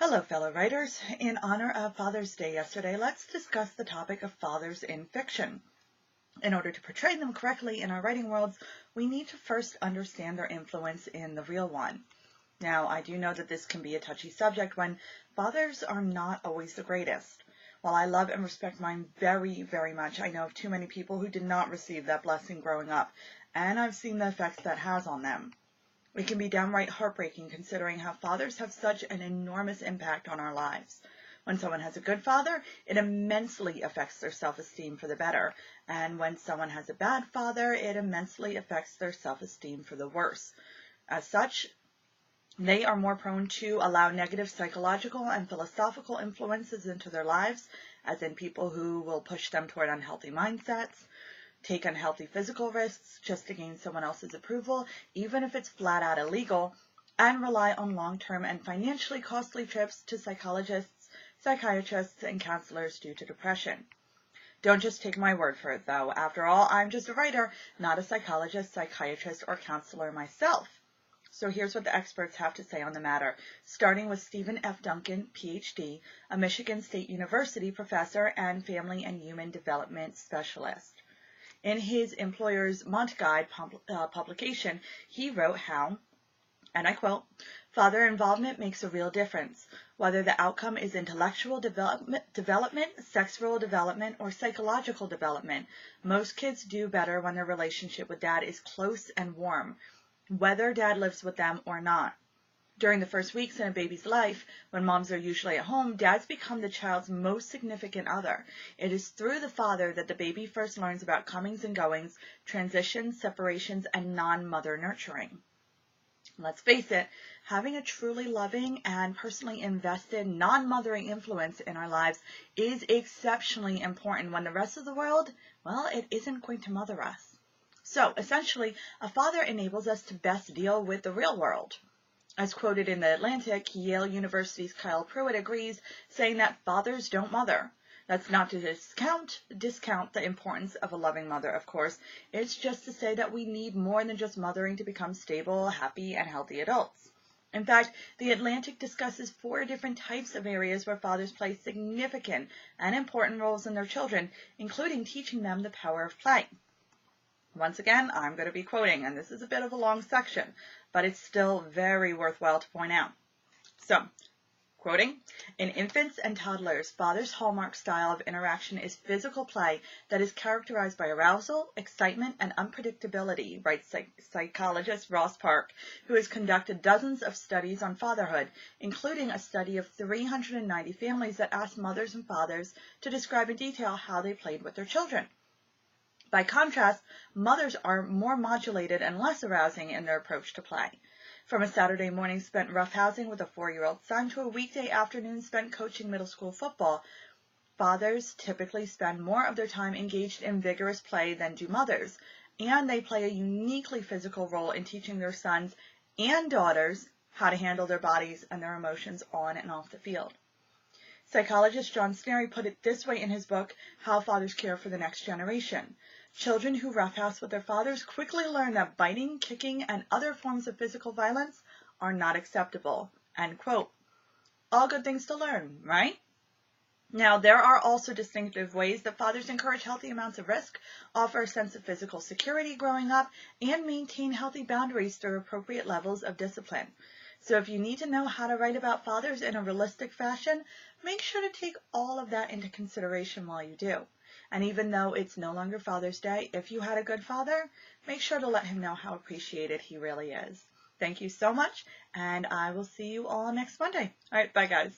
Hello, fellow writers. In honor of Father's Day yesterday, let's discuss the topic of fathers in fiction. In order to portray them correctly in our writing worlds, we need to first understand their influence in the real one. Now, I do know that this can be a touchy subject when fathers are not always the greatest. While I love and respect mine very, very much, I know of too many people who did not receive that blessing growing up, and I've seen the effects that has on them. It can be downright heartbreaking considering how fathers have such an enormous impact on our lives. When someone has a good father, it immensely affects their self-esteem for the better. And when someone has a bad father, it immensely affects their self-esteem for the worse. As such, they are more prone to allow negative psychological and philosophical influences into their lives, as in people who will push them toward unhealthy mindsets, take unhealthy physical risks just to gain someone else's approval, even if it's flat out illegal, and rely on long-term and financially costly trips to psychologists, psychiatrists, and counselors due to depression. Don't just take my word for it, though. After all, I'm just a writer, not a psychologist, psychiatrist, or counselor myself. So here's what the experts have to say on the matter, starting with Stephen F. Duncan, Ph.D., a Michigan State University professor and family and human development specialist. In his Employer's Guide publication, he wrote how, and I quote, "Father involvement makes a real difference. Whether the outcome is intellectual development, sexual development, or psychological development, most kids do better when their relationship with dad is close and warm, whether dad lives with them or not. During the first weeks in a baby's life, when moms are usually at home, dads become the child's most significant other. It is through the father that the baby first learns about comings and goings, transitions, separations, and non-mother nurturing." Let's face it, having a truly loving and personally invested non-mothering influence in our lives is exceptionally important when the rest of the world, well, it isn't going to mother us. So, essentially, a father enables us to best deal with the real world. As quoted in The Atlantic, Yale University's Kyle Pruitt agrees, saying that fathers don't mother. That's not to discount the importance of a loving mother, of course. It's just to say that we need more than just mothering to become stable, happy, and healthy adults. In fact, The Atlantic discusses 4 different types of areas where fathers play significant and important roles in their children, including teaching them the power of play. Once again, I'm going to be quoting, and this is a bit of a long section, but it's still very worthwhile to point out. So, quoting, "In infants and toddlers, father's hallmark style of interaction is physical play that is characterized by arousal, excitement, and unpredictability," writes psychologist Ross Park, who has conducted dozens of studies on fatherhood, including a study of 390 families that asked mothers and fathers to describe in detail how they played with their children. By contrast, mothers are more modulated and less arousing in their approach to play. From a Saturday morning spent roughhousing with a 4-year-old son to a weekday afternoon spent coaching middle school football, fathers typically spend more of their time engaged in vigorous play than do mothers, and they play a uniquely physical role in teaching their sons and daughters how to handle their bodies and their emotions on and off the field. Psychologist John Sneary put it this way in his book, How Fathers Care for the Next Generation. "Children who roughhouse with their fathers quickly learn that biting, kicking, and other forms of physical violence are not acceptable." End quote. All good things to learn, right? Now, there are also distinctive ways that fathers encourage healthy amounts of risk, offer a sense of physical security growing up, and maintain healthy boundaries through appropriate levels of discipline. So if you need to know how to write about fathers in a realistic fashion, make sure to take all of that into consideration while you do. And even though it's no longer Father's Day, if you had a good father, make sure to let him know how appreciated he really is. Thank you so much, and I will see you all next Monday. All right, bye guys.